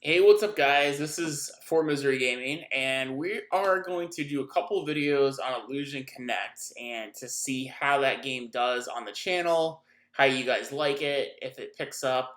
Hey, what's up, guys? This is For Misery Gaming, and we are going to do a couple videos on Illusion Connect and to see how that game does on the channel, how you guys like it, if it picks up.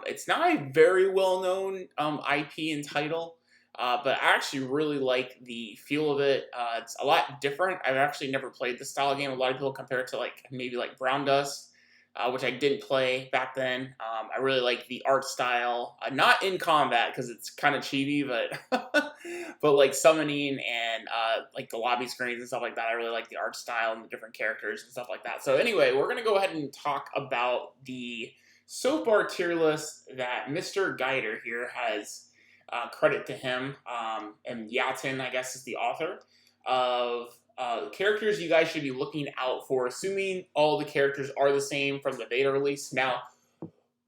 It's not a very well-known IP and title, but I actually really like the feel of it. It's a lot different. I've actually never played this style of game. A lot of people compare it to maybe Brown Dust, which I didn't play back then. I really like the art style, not in combat because it's kind of chibi, but but like summoning and like the lobby screens and stuff like that. I really like the art style and the different characters and stuff like that. So anyway, we're gonna go ahead and talk about the so far tier list that Mr. Guider here has. Credit to him, and Yatin, I guess, is the author of characters you guys should be looking out for, assuming all the characters are the same from the beta release. Now,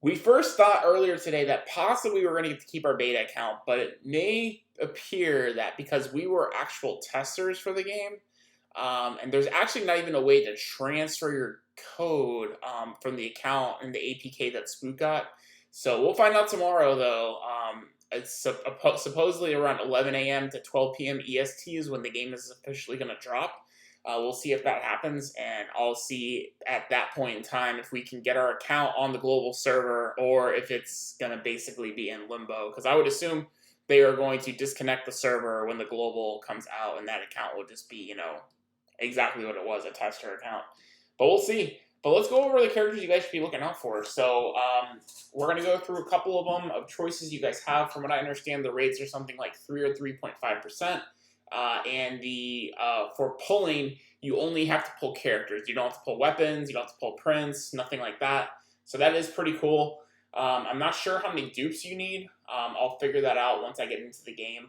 we first thought earlier today that possibly we were going to get to keep our beta account, but it may appear that because we were actual testers for the game, and there's actually not even a way to transfer your code from the account and the APK that Spook got. So we'll find out tomorrow, though. It's supposedly around 11 a.m. to 12 p.m. EST is when the game is officially going to drop. We'll see if that happens, and I'll see at that point in time if we can get our account on the global server or if it's going to basically be in limbo. Because I would assume they are going to disconnect the server when the global comes out, and that account will just be, exactly what it was, a tester account. But we'll see. But let's go over the characters you guys should be looking out for. So we're going to go through a couple of them of choices you guys have. From what I understand, the rates are something like 3 or 3.5%. And for pulling, you only have to pull characters. You don't have to pull weapons. You don't have to pull prints. Nothing like that. So that is pretty cool. I'm not sure how many dupes you need. I'll figure that out once I get into the game.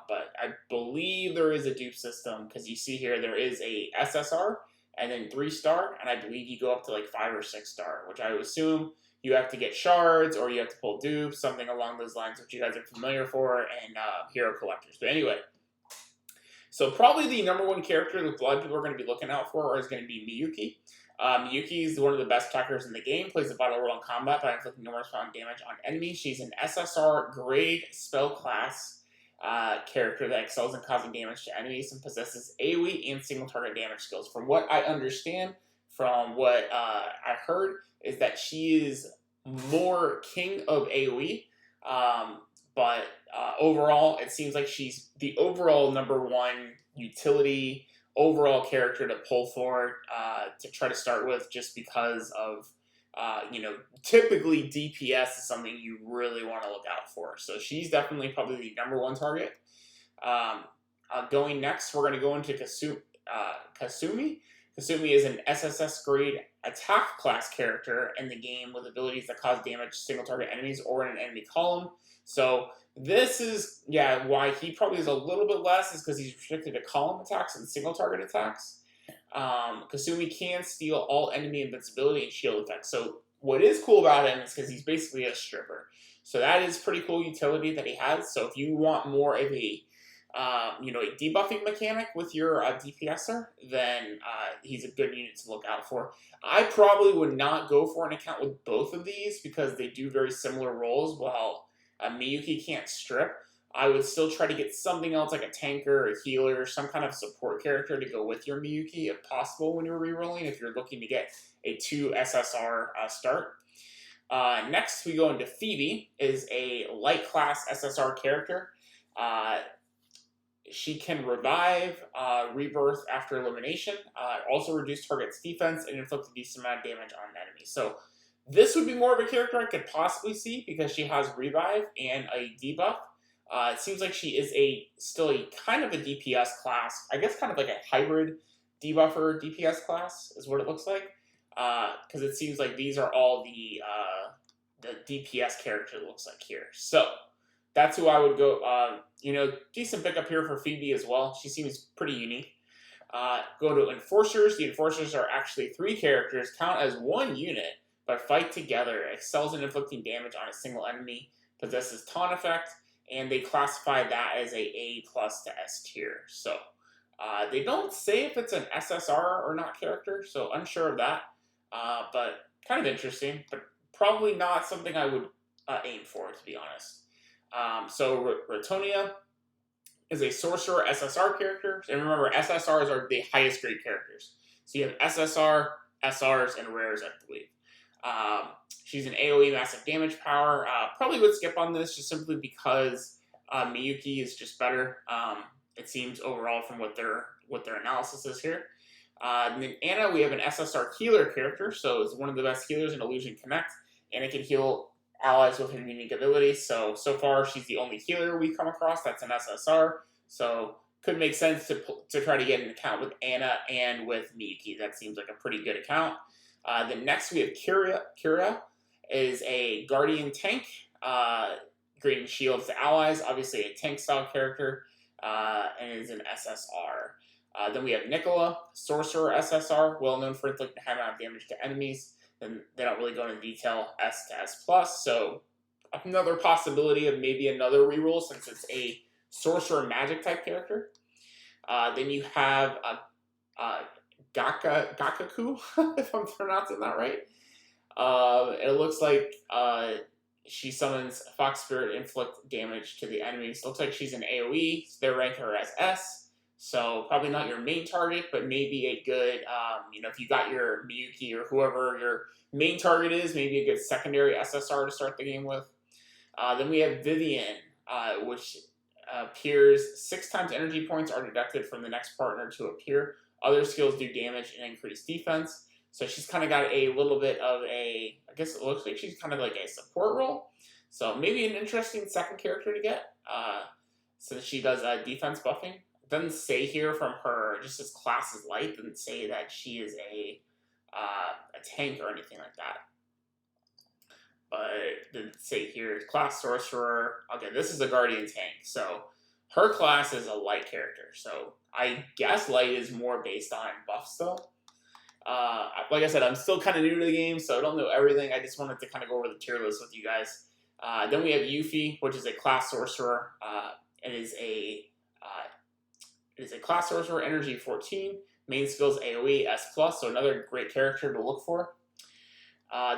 But I believe there is a dupe system because you see here there is a SSR and then 3-star, and I believe you go up to like 5 or 6-star, which I would assume you have to get shards or you have to pull dupes, something along those lines, which you guys are familiar for, and hero collectors. But anyway, so probably the number one character that a lot of people are going to be looking out for is going to be Miyuki. Miyuki is one of the best attackers in the game, plays a vital role in combat by inflicting numerous amount of damage on enemies. She's an SSR grade spell class character that excels in causing damage to enemies and possesses AoE and single target damage skills. From what I understand, from what I heard, is that she is more king of AoE, but overall, it seems like she's the overall number one utility overall character to pull for to try to start with, just because of typically DPS is something you really want to look out for. So she's definitely probably the number one target. Going next, we're going to go into Kasumi. Kasumi is an SSS grade attack class character in the game with abilities that cause damage to single target enemies or in an enemy column. So this is, why he probably is a little bit less is because he's restricted to column attacks and single target attacks. Kasumi can steal all enemy invincibility and shield effects. So what is cool about him is because he's basically a stripper. So that is pretty cool utility that he has. So if you want more of a a debuffing mechanic with your DPSer, then he's a good unit to look out for. I probably would not go for an account with both of these because they do very similar roles. While Miyuki can't strip, I would still try to get something else like a tanker or a healer, some kind of support character to go with your Miyuki if possible when you're rerolling, if you're looking to get a 2 SSR start. Next, we go into Phoebe, is a light class SSR character. She can revive, rebirth after elimination, also reduce target's defense, and inflict a decent amount of damage on enemies. So this would be more of a character I could possibly see because she has revive and a debuff. It seems like she is still a kind of a DPS class. I guess kind of like a hybrid debuffer DPS class is what it looks like. Because it seems like these are all the DPS character it looks like here. So that's who I would go. Decent pickup here for Phoebe as well. She seems pretty unique. Go to Enforcers. The Enforcers are actually 3 characters, count as 1 unit, but fight together. Excels in inflicting damage on a single enemy. Possesses taunt effect. And they classify that as A+ to S tier. So they don't say if it's an SSR or not character, so unsure of that. But kind of interesting, but probably not something I would aim for, to be honest. So Ritonia is a sorcerer SSR character. And remember, SSRs are the highest grade characters. So you have SSR, SRs, and rares, I believe. She's an AoE massive damage power. Probably would skip on this just simply because Miyuki is just better. It seems overall from what their analysis is here. And then Anna, we have an SSR healer character, so it's one of the best healers in Illusion Connect, and it can heal allies with her unique abilities. So far, she's the only healer we come across that's an SSR. So could make sense to try to get an account with Anna and with Miyuki. That seems like a pretty good account. Then next we have Kira. Kira is a guardian tank, granting shields to allies. Obviously a tank style character, and is an SSR. Then we have Nicola, Sorcerer SSR, well known for inflicting high amount of damage to enemies. Then they don't really go into detail S to S+, so another possibility of maybe another reroll since it's a sorcerer magic type character. Then you have Gakaku, if I'm pronouncing that right. It looks like she summons Fox Spirit, inflict damage to the enemies. Looks like she's an AoE, so they're ranking her as S. So probably not your main target, but maybe a good, if you got your Miyuki or whoever your main target is, maybe a good secondary SSR to start the game with. Then we have Vivian, which appears 6 times energy points are deducted from the next partner to appear. Other skills do damage and increase defense. So she's kind of got a little bit of I guess it looks like she's kind of like a support role. So maybe an interesting second character to get, since she does defense buffing. It doesn't say here from her, just as class is light, doesn't say that she is a tank or anything like that. But it didn't say here, class sorcerer. Okay, this is a guardian tank, so her class is a light character. So I guess light is more based on buff still. Like I said, I'm still kind of new to the game, so I don't know everything. I just wanted to kind of go over the tier list with you guys. Then we have Yuffie, which is a class sorcerer. It is a class sorcerer, energy 14, main skills AoE S+, so another great character to look for.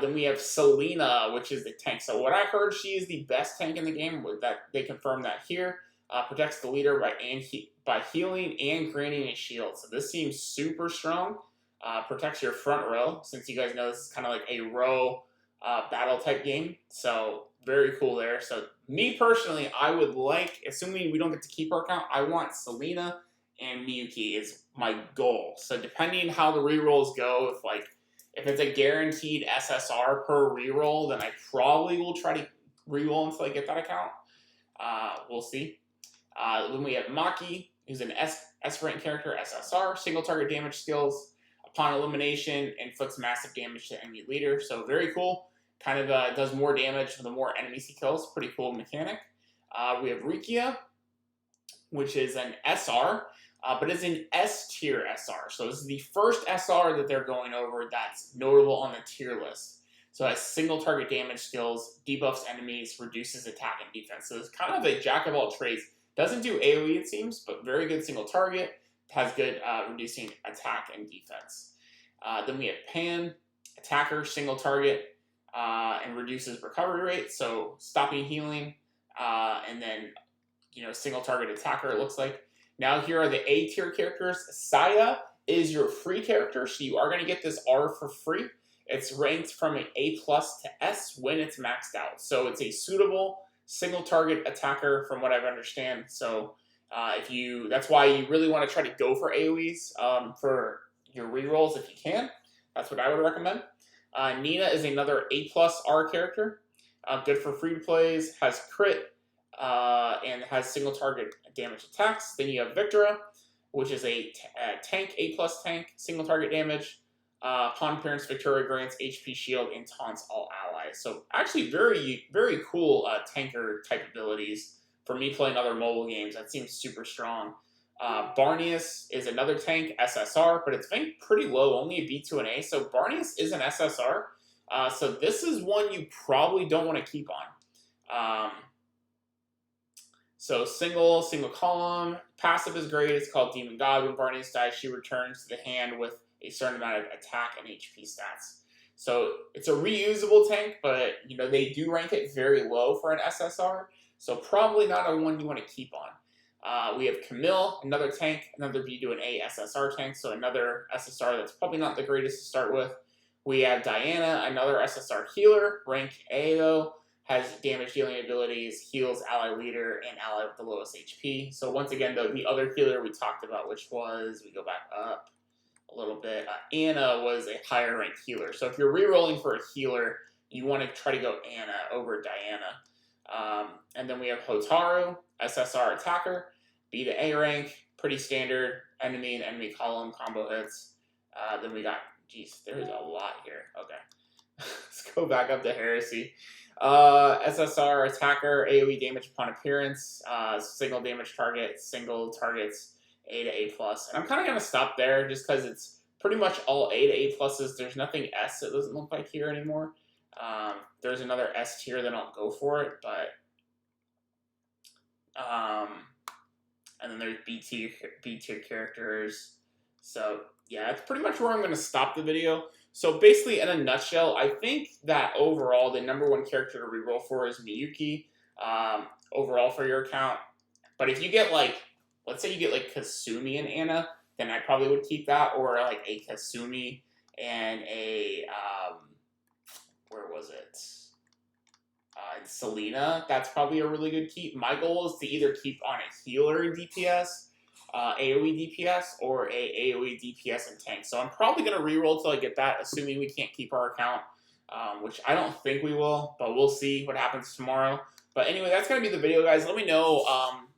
Then we have Selena, which is the tank. So what I heard, she is the best tank in the game. That they confirm that here. Protects the leader by healing and granting a shield. So this seems super strong. Protects your front row, since you guys know this is kind of like a row battle type game. So very cool there. So me personally, I would like, assuming we don't get to keep our account, I want Selena and Miyuki is my goal. So depending how the rerolls go, if it's a guaranteed SSR per reroll, then I probably will try to reroll until I get that account. We'll see. Then we have Maki, who's an S rank character, SSR, single target damage skills. Upon elimination, inflicts massive damage to enemy leader. So very cool. Kind of does more damage the more enemies he kills. Pretty cool mechanic. We have Rikia, which is an SR, but it's an S tier SR. So this is the first SR that they're going over that's notable on the tier list. So it has single target damage skills, debuffs enemies, reduces attack and defense. So it's kind of a jack of all trades. Doesn't do AoE it seems, but very good single target. Has good reducing attack and defense. Then we have Pan, attacker, single target, and reduces recovery rate. So stopping healing, and then single target attacker. It looks like. Now here are the A tier characters. Saya is your free character, so you are going to get this R for free. It's ranked from an A+ to S when it's maxed out. So it's a suitable single target attacker from what I understand. So that's why you really want to try to go for AoEs for your rerolls if you can. That's what I would recommend. Nina is another A+ R character. Good for free plays, has crit, and has single target damage attacks. Then you have Victora, which is a tank, A+ tank, single target damage. Upon appearance, Victoria grants HP shield and taunts all allies. So actually very, very cool tanker type abilities. For me playing other mobile games, that seems super strong. Barneas is another tank, SSR, but it's ranked pretty low, only a B to an A. So Barneas is an SSR. So this is one you probably don't want to keep on. So single column, passive is great. It's called Demon God. When Barneas dies, she returns to the hand with a certain amount of attack and HP stats. So it's a reusable tank, but you know they do rank it very low for an SSR, so probably not a one you want to keep on. We have Camille, another tank, another B2A SSR tank, so another SSR that's probably not the greatest to start with. We have Diana, another SSR healer, rank A though, has damage dealing abilities, heals ally leader, and ally with the lowest HP. So once again though, the other healer we talked about, which was, we go back up a little bit, Anna was a higher ranked healer. So if you're re-rolling for a healer, you want to try to go Anna over Diana. And then we have Hotaro, SSR attacker, B to A rank, pretty standard, enemy and enemy column combo hits. Then we got, geez, there's a lot here. Okay. Let's go back up to Heresy. SSR attacker, AoE damage upon appearance, single damage target, single targets, A to A plus. And I'm kind of going to stop there just because it's pretty much all A to A pluses. There's nothing S that doesn't look like here anymore. There's another S tier, then I'll go for it, but and then there's B tier characters. So yeah, that's pretty much where I'm going to stop the video. So basically, in a nutshell, I think that overall the #1 character to reroll for is Miyuki. Overall for your account, but if you get like, let's say you get like Kasumi and Anna, then I probably would keep that, or like a Kasumi and a where was it? Selena, that's probably a really good keep. My goal is to either keep on a healer in DPS, AoE DPS, or a AoE DPS and tank. So I'm probably going to reroll till I get that, assuming we can't keep our account, which I don't think we will, but we'll see what happens tomorrow. But anyway, that's going to be the video, guys. Let me know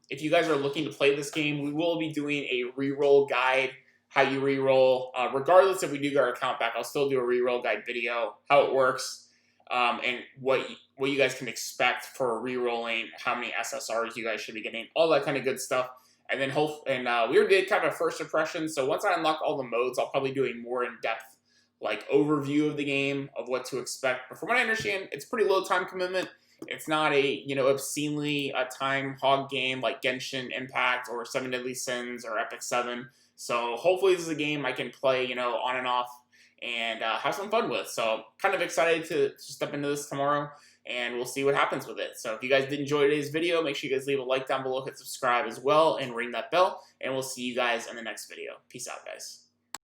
if you guys are looking to play this game. We will be doing a reroll guide, how you reroll. Regardless if we do get our account back, I'll still do a reroll guide video, how it works, and what you guys can expect for rerolling, how many SSRs you guys should be getting, all that kind of good stuff. And then we already did kind of a first impression, so once I unlock all the modes, I'll probably do a more in-depth like overview of the game, of what to expect. But from what I understand, it's pretty low time commitment. It's not a, you know, obscenely time hog game like Genshin Impact or 7 Deadly Sins or Epic 7. So hopefully this is a game I can play, you know, on and off and have some fun with. So kind of excited to step into this tomorrow, and we'll see what happens with it. So if you guys did enjoy today's video, make sure you guys leave a like down below, hit subscribe as well, and ring that bell, and we'll see you guys in the next video. Peace out, guys.